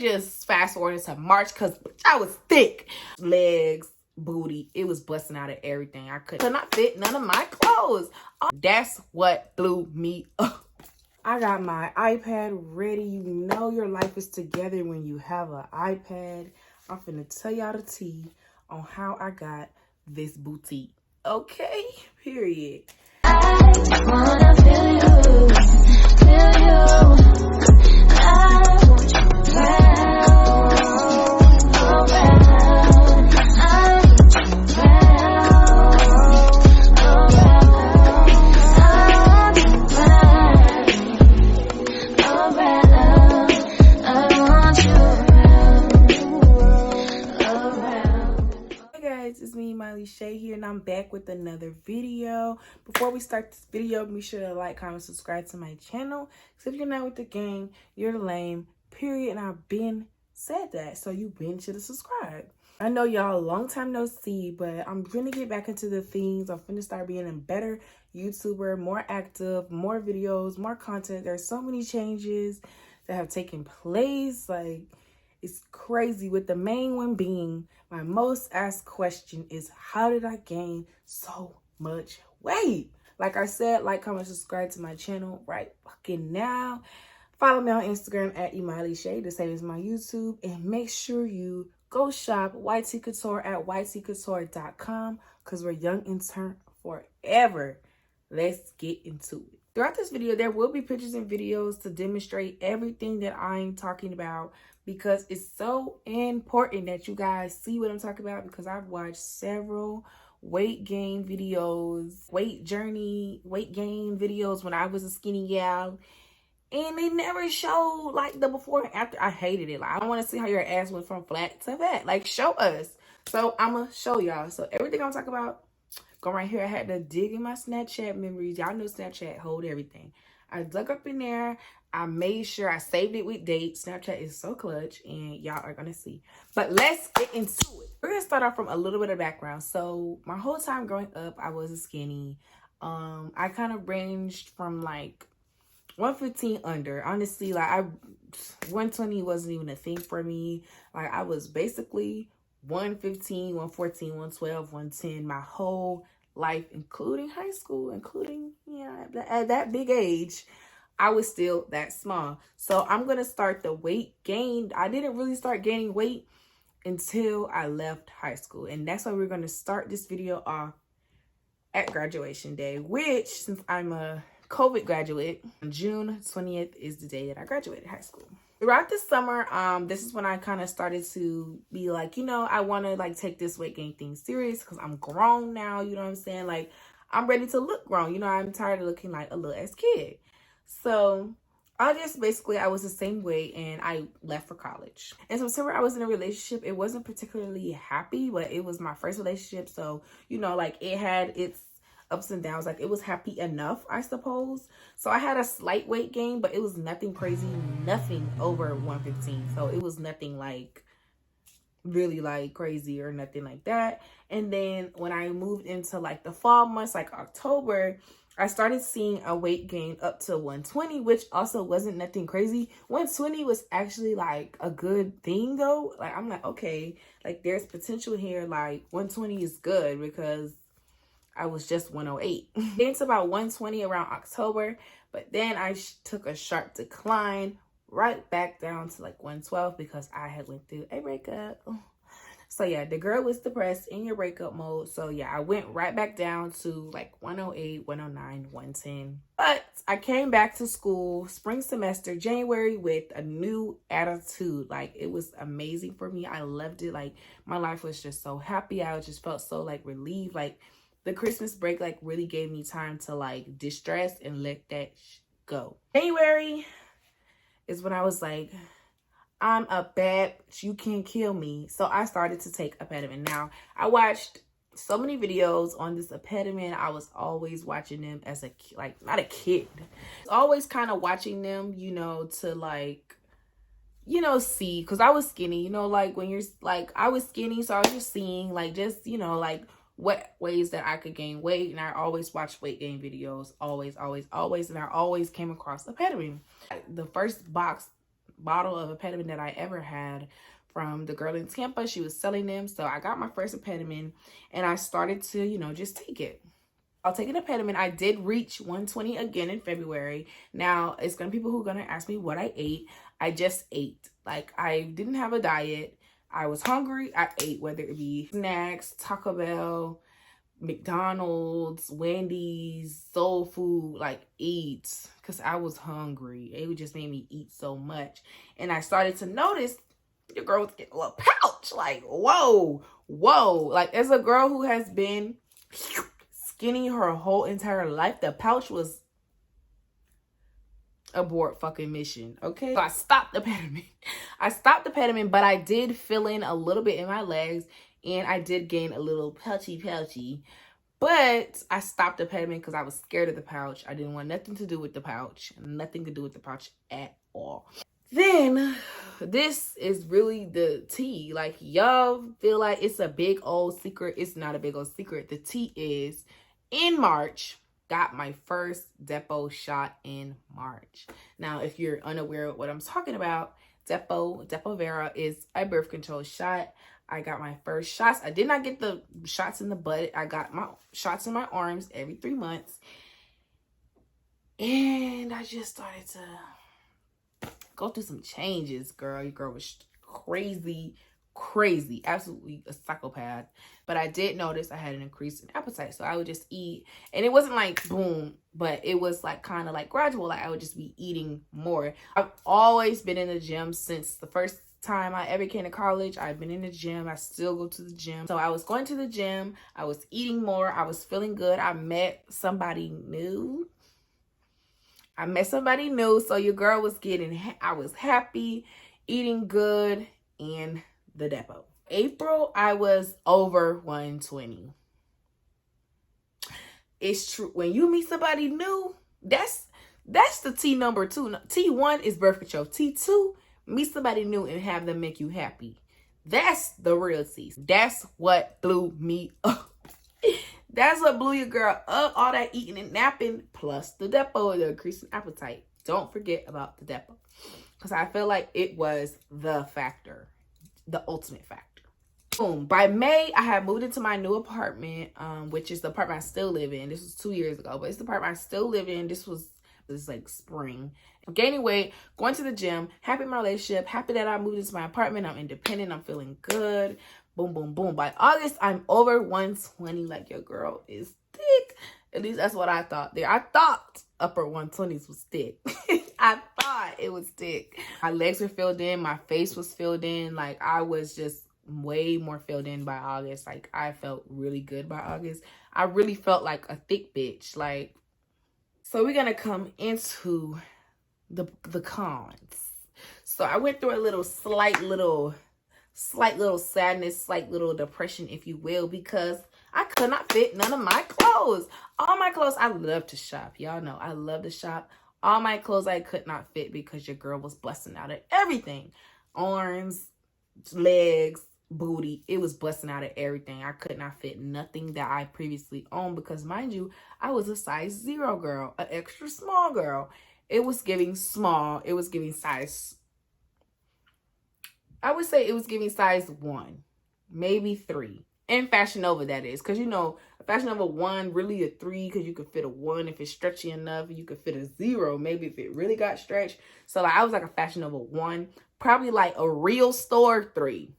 Just fast forward to March because I was thick. Legs, booty, it was busting out of everything. I could not fit none of my clothes. That's what blew me up. I got my iPad ready. You know your life is together when you have an iPad. I'm finna tell y'all the tea on how I got this boutique. Okay, period. I wanna feel you, feel you. I want you around, around. I want you it's me, Miley Shay here, and I'm back with another video. Before we start this video, be sure to like, comment, subscribe to my channel. Because if you're not with the gang, you're lame, period. And I've been said that, so you been should have subscribed. I know y'all long time no see, but I'm gonna get back into the things. I'm finna start being a better YouTuber, more active, more videos, more content. There's so many changes that have taken place. Like, it's crazy, with the main one being my most asked question is, how did I gain so much weight? Like I said, like, comment, subscribe to my channel right fucking now. Follow me on Instagram at @MileyShay, the same as my YouTube. And make sure you go shop YT Couture at ytcouture.com because we're young and turnt forever. Let's get into it. Throughout this video, there will be pictures and videos to demonstrate everything that I'm talking about, because it's so important that you guys see what I'm talking about, because I've watched several weight gain videos, weight gain videos when I was a skinny gal, and they never showed like the before and after. I hated it. Like, I want to see how your ass went from flat to fat. Like, show us. So I'm gonna show y'all. So everything I'm talking about, go right here. I had to dig in my Snapchat memories. Y'all know Snapchat hold everything. I dug up in there. I made sure I saved it with dates. Snapchat is so clutch, and y'all are gonna see. But let's get into it. We're gonna start off from a little bit of background. So my whole time growing up, I was a skinny. I kind of ranged from like 115 under. Honestly, like 120 wasn't even a thing for me. Like, I was basically 115, 114, 112, 110 my whole life, including high school, including, yeah, at that big age, I was still that small. So I'm going to start the weight gain. I didn't really start gaining weight until I left high school. And that's why we're going to start this video off at graduation day, which, since I'm a COVID graduate, June 20th is the day that I graduated high school. Throughout the summer, this is when I kind of started to be like, you know, I want to like take this weight gain thing serious because I'm grown now, you know what I'm saying? Like, I'm ready to look grown. You know, I'm tired of looking like a little ass kid. So I was the same way, and I left for college. In September, I was in a relationship. It wasn't particularly happy, but it was my first relationship. So, you know, like, it had its ups and downs. Like, it was happy enough, I suppose. So I had a slight weight gain, but it was nothing crazy, nothing over 115. So it was nothing like really like crazy or nothing like that. And then when I moved into like the fall months, like October, I started seeing a weight gain up to 120, which also wasn't nothing crazy. 120 was actually like a good thing though. Like, I'm like, okay, like, there's potential here. Like, 120 is good because I was just 108. Then to about 120 around October, but then I took a sharp decline right back down to like 112 because I had went through a breakup. So yeah, the girl was depressed in your breakup mode. So yeah, I went right back down to like 108, 109, 110. But I came back to school spring semester, January, with a new attitude. Like, it was amazing for me. I loved it. Like, my life was just so happy. I just felt so like relieved. Like, the Christmas break like really gave me time to like distress and let that go. January is when I was like, I'm a bad bitch, you can't kill me. So I started to take Epidemic. Now, I watched so many videos on this Epidemic. I was always watching them as a, like, not a kid. Always kind of watching them, you know, to like, you know, see, because I was skinny, you know, like, when you're like, I was skinny, so I was just seeing like, just, you know, like, what ways that I could gain weight. And I always watched weight gain videos, always. And I always came across Epidemic. The first box bottle of impediment that I ever had from the girl in Tampa. She was selling them. So I got my first impediment and I started to, you know, just take it. I'll take an impediment. I did reach 120 again in February. Now, it's going to be people who are going to ask me what I ate. I just ate. Like, I didn't have a diet. I was hungry. I ate, whether it be snacks, Taco Bell, McDonald's, Wendy's, soul food, like eat, because I was hungry. It just made me eat so much. And I started to notice your girl was getting a little pouch. Like, whoa, whoa. Like, as a girl who has been skinny her whole entire life, the pouch was abort fucking mission. Okay, so I stopped the pediment. But I did fill in a little bit in my legs, and I did gain a little pouchy. But I stopped the pediment because I was scared of the pouch. I didn't want nothing to do with the pouch. Nothing to do with the pouch at all. Then this is really the tea. Like, y'all feel like it's a big old secret. It's not a big old secret. The tea is, in March, got my first Depo shot in March. Now, if you're unaware of what I'm talking about, Depo-Vera is a birth control shot. I got my first shots. I did not get the shots in the butt. I got my shots in my arms every 3 months. And I just started to go through some changes, girl. Your girl was crazy, absolutely a psychopath. But I did notice I had an increase in appetite, so I would just eat, and it wasn't like boom, but it was like kind of like gradual. Like, I would just be eating more. I've always been in the gym since the first time I ever came to college. I've been in the gym. I still go to the gym. So I was going to the gym, I was eating more, I was feeling good. I met somebody new. So your girl was I was happy, eating good, and the Depo. April, I was over 120. It's true. When you meet somebody new, that's the T number 2. T1 is birth control. T2, meet somebody new and have them make you happy. That's the real T. That's what blew me up. That's what blew your girl up. All that eating and napping plus the Depo, the increasing appetite. Don't forget about the Depo, because I feel like it was the factor, the ultimate factor. Boom. By May, I had moved into my new apartment, which is the apartment I still live in. This was 2 years ago, but it's the apartment I still live in. This was like spring. I'm gaining weight, going to the gym, happy in my relationship, happy that I moved into my apartment. I'm independent. I'm feeling good. Boom, boom, boom. By August, I'm over 120. Like, your girl is thick. At least that's what I thought there. I thought upper 120s was thick. I thought it was thick. My legs were filled in. My face was filled in. Like, I was just way more filled in by August. Like, I felt really good by August. I really felt like a thick bitch. Like, so we're gonna come into the cons. So I went through a slight little sadness, slight little depression, if you will, because I could not fit none of my clothes. All my clothes, I love to shop. Y'all know I love to shop. All my clothes I could not fit because your girl was busting out of everything. Arms, legs, booty. It was busting out of everything. I could not fit nothing that I previously owned because, mind you, I was a size 0 girl, an extra small girl. It was giving small. It was giving size, I would say it was giving size 1, maybe 3. In Fashion Nova, that is. Because, you know, a Fashion Nova 1, really a 3, because you could fit a 1 if it's stretchy enough. You could fit a 0, maybe if it really got stretched. So, like, I was like a Fashion Nova 1. Probably like a real store 3.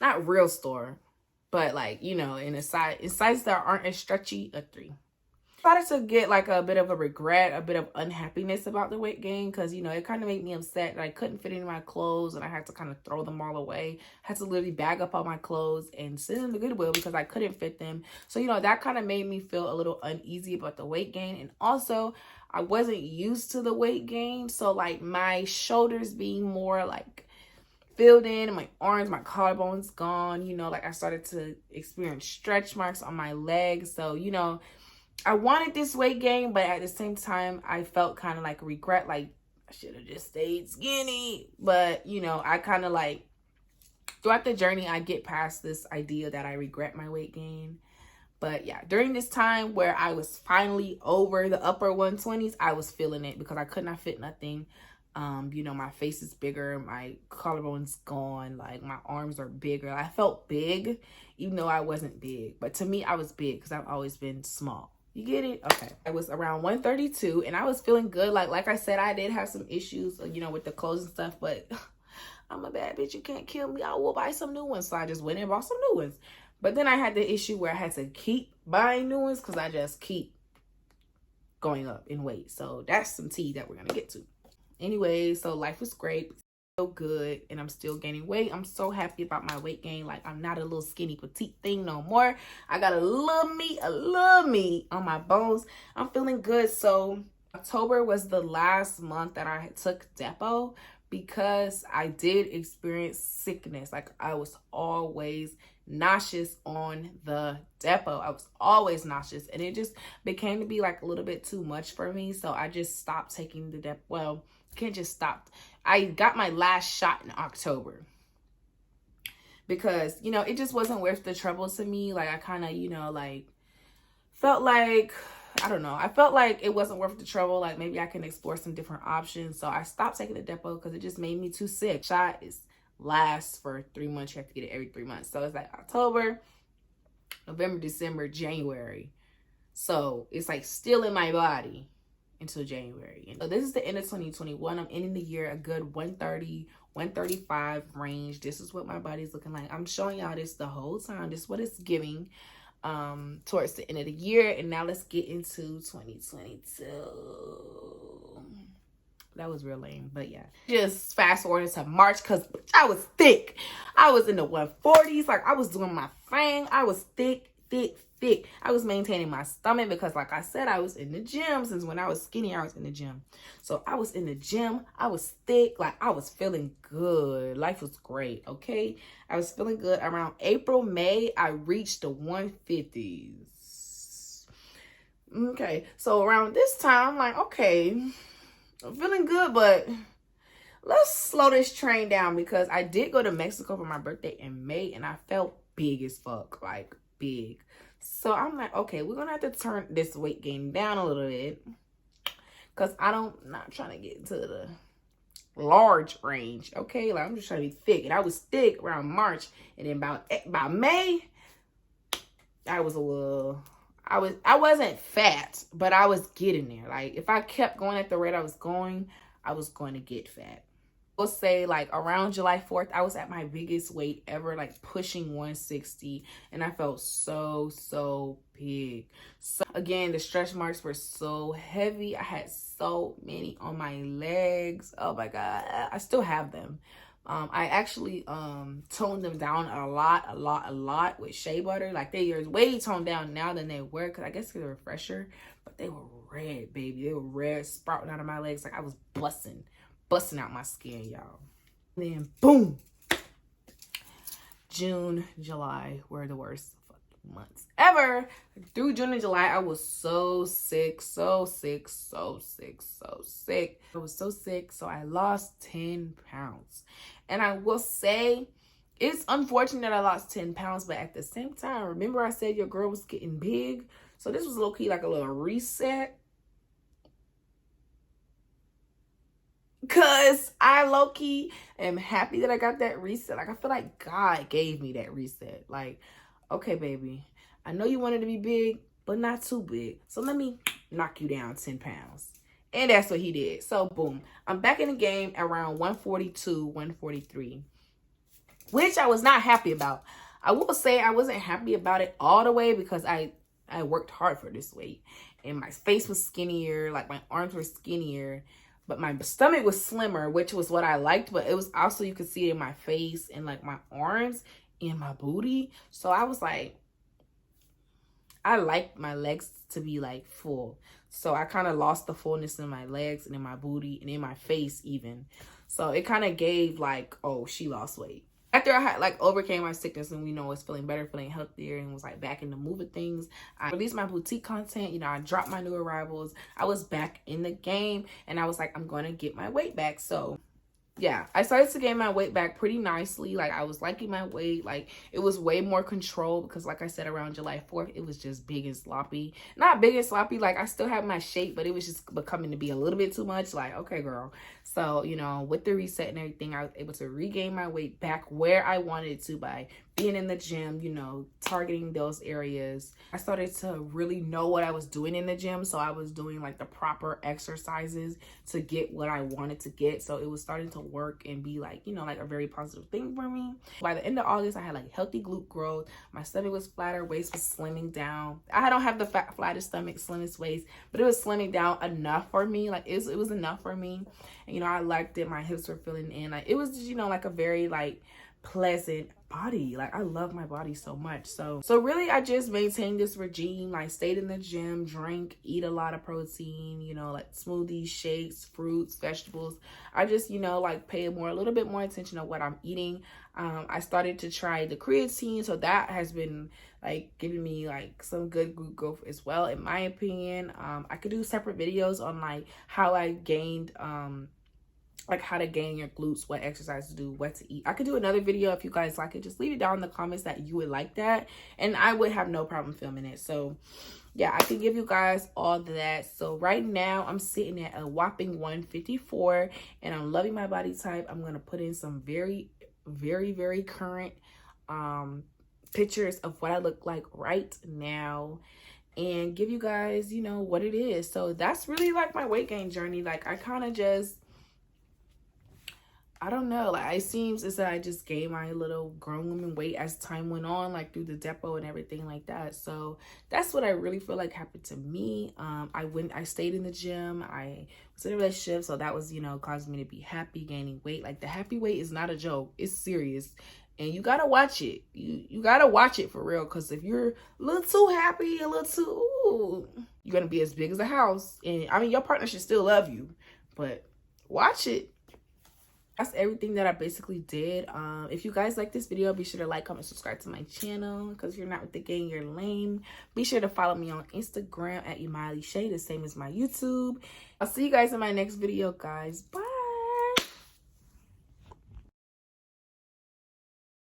Not real store, but like, you know, in sizes that aren't as stretchy, a 3. Started to get like a bit of a regret, a bit of unhappiness about the weight gain, because, you know, it kind of made me upset that I couldn't fit any of my clothes and I had to kind of throw them all away. I had to literally bag up all my clothes and send them to Goodwill because I couldn't fit them. So, you know, that kind of made me feel a little uneasy about the weight gain. And also, I wasn't used to the weight gain. So, like, my shoulders being more like filled in and my arms, my collarbones gone, you know, like I started to experience stretch marks on my legs. So, you know, I wanted this weight gain, but at the same time, I felt kind of like a regret, like I should have just stayed skinny. But, you know, I kind of like, throughout the journey, I get past this idea that I regret my weight gain. But yeah, during this time where I was finally over the upper 120s, I was feeling it because I could not fit nothing. You know, my face is bigger, my collarbone's gone, like my arms are bigger. I felt big, even though I wasn't big. But to me, I was big because I've always been small. You get it? Okay. I was around 132 and I was feeling good. Like I said, I did have some issues, you know, with the clothes and stuff, but I'm a bad bitch. You can't kill me. I will buy some new ones. So I just went and bought some new ones. But then I had the issue where I had to keep buying new ones because I just keep going up in weight. So that's some tea that we're going to get to. Anyway, so life was great, so good, and I'm still gaining weight. I'm so happy about my weight gain. Like, I'm not a little skinny petite thing no more. I got a little meat on my bones. I'm feeling good. So October was the last month that I took Depo because I did experience sickness. Like, I was always nauseous on the Depo. I was always nauseous, and it just became to be like a little bit too much for me. So I just stopped taking the Depo. Well, can't just stop. I got my last shot in October because, you know, it just wasn't worth the trouble to me. Like, I kind of, you know, like felt like, I don't know, I felt like it wasn't worth the trouble. Like, maybe I can explore some different options. So I stopped taking the Depo because it just made me too sick. Shot is lasts for 3 months. You have to get it every 3 months. So it's like October, November, December, January. So it's like still in my body until January. And so this is the end of 2021. I'm ending the year a good 130, 135 range. This is what my body's looking like. I'm showing y'all this the whole time. This is what it's giving towards the end of the year. And now let's get into 2022. That was real lame, but yeah. Just fast forward to March because I was thick. I was in the 140s. Like, I was doing my thing. I was thick. I was maintaining my stomach because, like I said, I was in the gym. Since when I was skinny, I was in the gym. So I was in the gym. I was thick. Like, I was feeling good. Life was great, okay? I was feeling good. Around April, May, I reached the 150s. Okay, so around this time, I'm like, okay, I'm feeling good, but let's slow this train down because I did go to Mexico for my birthday in May and I felt big as fuck, like big. So I'm like, okay, we're gonna have to turn this weight gain down a little bit because not trying to get into the large range, okay? Like, I'm just trying to be thick, and I was thick around March, and then by May, I was a little. I wasn't fat, but I was getting there. Like, if I kept going at the rate I was going to get fat. We'll say like around July 4th, I was at my biggest weight ever, like pushing 160, and I felt so big. So again, the stretch marks were so heavy. I had so many on my legs. Oh my God, I still have them. I actually toned them down a lot with shea butter. Like, they are way toned down now than they were because I guess they're fresher, but they were red, baby. They were red, sprouting out of my legs. Like, I was busting out my skin, y'all. And then boom, June, July were the worst fucking months ever. Through June and July, I was so sick. I was so sick, so I lost 10 pounds. And I will say, it's unfortunate that I lost 10 pounds, but at the same time, remember I said your girl was getting big? So this was low-key like a little reset. Because I low-key am happy that I got that reset. Like, I feel like God gave me that reset. Like, okay, baby, I know you wanted to be big, but not too big. So let me knock you down 10 pounds. And that's what he did. So, boom. I'm back in the game around 142, 143. Which I was not happy about. I will say I wasn't happy about it all the way because I worked hard for this weight. And my face was skinnier. Like, my arms were skinnier. But my stomach was slimmer, which was what I liked. But it was also, you could see it in my face and like my arms and my booty. So I was like, I liked my legs to be like full. So I kind of lost the fullness in my legs and in my booty and in my face even. So it kind of gave like, oh, she lost weight. After I had like overcame my sickness and, you know, was feeling better, feeling healthier, and was like back in the move of things, I released my boutique content. You know, I dropped my new arrivals. I was back in the game and I was like, I'm going to get my weight back. So yeah, I started to gain my weight back pretty nicely. Like, I was liking my weight. Like, it was way more controlled because, like I said, around July 4th, it was just big and sloppy. Not big and sloppy. Like, I still have my shape, but it was just becoming to be a little bit too much. Like, okay, girl. So, you know, with the reset and everything, I was able to regain my weight back where I wanted to by being in the gym, you know, targeting those areas. I started to really know what I was doing in the gym. So I was doing like the proper exercises to get what I wanted to get. So it was starting to work and be like, you know, like a very positive thing for me. By the end of August, I had like healthy glute growth. My stomach was flatter, waist was slimming down. I don't have the flattest stomach, slimmest waist, but it was slimming down enough for me. Like it was enough for me. And, you know, I liked it. My hips were filling in. Like it was just, you know, like a very like pleasant body. Like I love my body so much. So really I just maintained this regime. Like stayed in the gym, drank, eat a lot of protein, you know, like smoothies, shakes, fruits, vegetables. I just, you know, like pay a little bit more attention to what I'm eating. I started to try the creatine, so that has been like giving me like some good glute growth as well, in my opinion. I could do separate videos on like how I gained like how to gain your glutes, what exercise to do, what to eat. I could do another video if you guys like it. Just leave it down in the comments that you would like that, and I would have no problem filming it. So yeah, I can give you guys all that. So right now I'm sitting at a whopping 154 and I'm loving my body type. I'm gonna put in some very current pictures of what I look like right now and give you guys, you know, what it is. So that's really like my weight gain journey. Like I kind of just, I don't know, like it seems as that I just gained my little grown woman weight as time went on, like through the depot and everything like that. So that's what I really feel like happened to me. I stayed in the gym. I was in a relationship, so that was, you know, caused me to be happy, gaining weight. Like the happy weight is not a joke. It's serious. And you gotta watch it. You gotta watch it for real. Because if you're a little too happy, a little too, ooh, you're gonna be as big as a house. And I mean, your partner should still love you, but watch it. That's everything that I basically did. If you guys like this video, be sure to like, comment, subscribe to my channel. Because if you're not with the gang, you're lame. Be sure to follow me on Instagram at Imiley Shay, the same as my YouTube. I'll see you guys in my next video, guys. Bye.